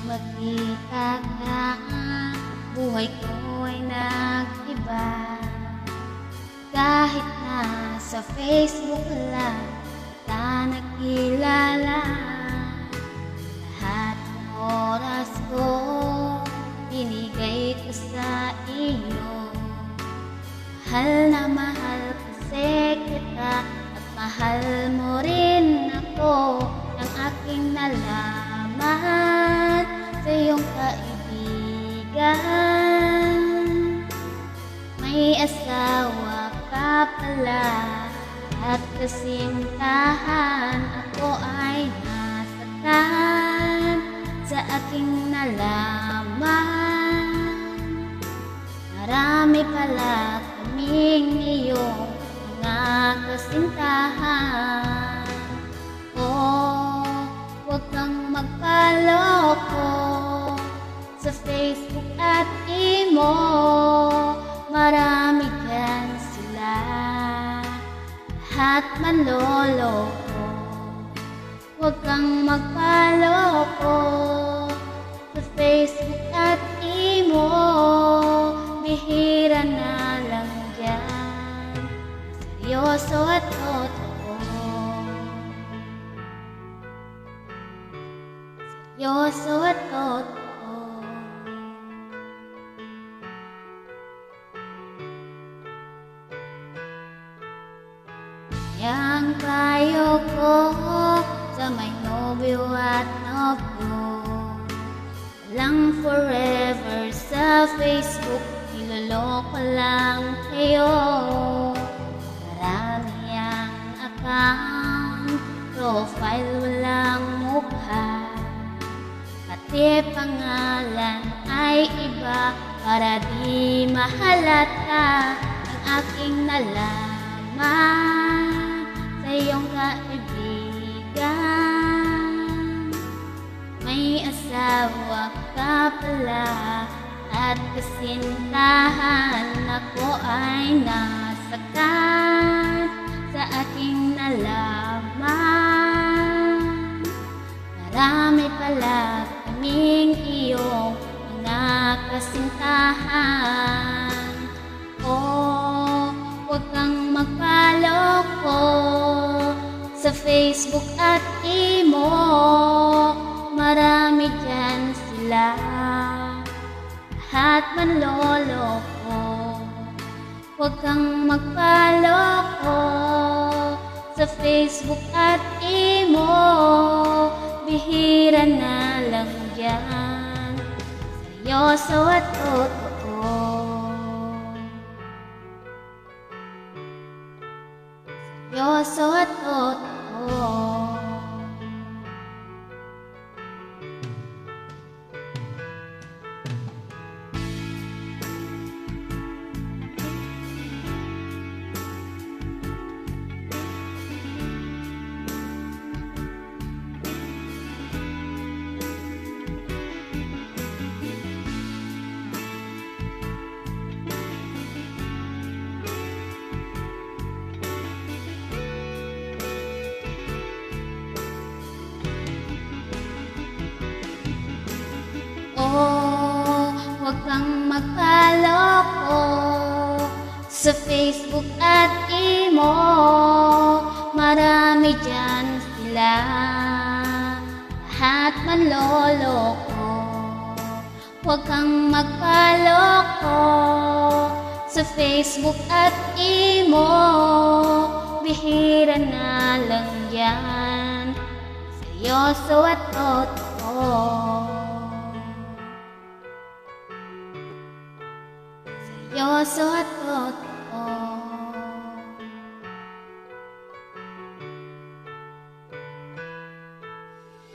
magkita ka, buhay ko'y nag-iba. Kahit na sa Facebook lang kita nakilala, lahat ng oras ko binigay ko sa iyo. Mahal na mahal kasi kita at mahal mo rin ako. Ang aking nalaman sa iyong kaibigan, may asawa ka pala at kasintahan. Ako ay nasaktan sa aking nalaman. Marami pala kaming iyong mga kasintahan. Oh, huwag kang magpaloko sa Facebook at imo. Marami dyan sila, lahat manloloko. Huwag kang magpaloko sa Facebook at imo. Bihira na lang dyan, seryoso at totoo. Seryoso at totoo. Yang payo ko sa may nobyo at nobyo, walang forever sa Facebook, niloloko lang kayo. Marami ang account, profile walang mukha, pati pangalan ay iba para di mahalata. Ang aking nalaman sa iyong kaibigan, may asawa ka pala at kasintahan. Ako ay nasaktan sa aking nalaman. Marami pala kaming iyong mga kasintahan. Oh, huwag kang magpaloko sa Facebook at imo. Marami dyan sila, lahat manloloko. Huwag kang magpaloko sa Facebook at imo. Bihira na lang dyan, seryoso at totoo. Seryoso at totoo. Oh, huwag kang magpaloko sa Facebook at imo. Marami dyan sila, lahat manloloko. Huwag kang magpaloko sa Facebook at imo. Bihira na lang yan, seryoso at totoo. Seryoso at totoo.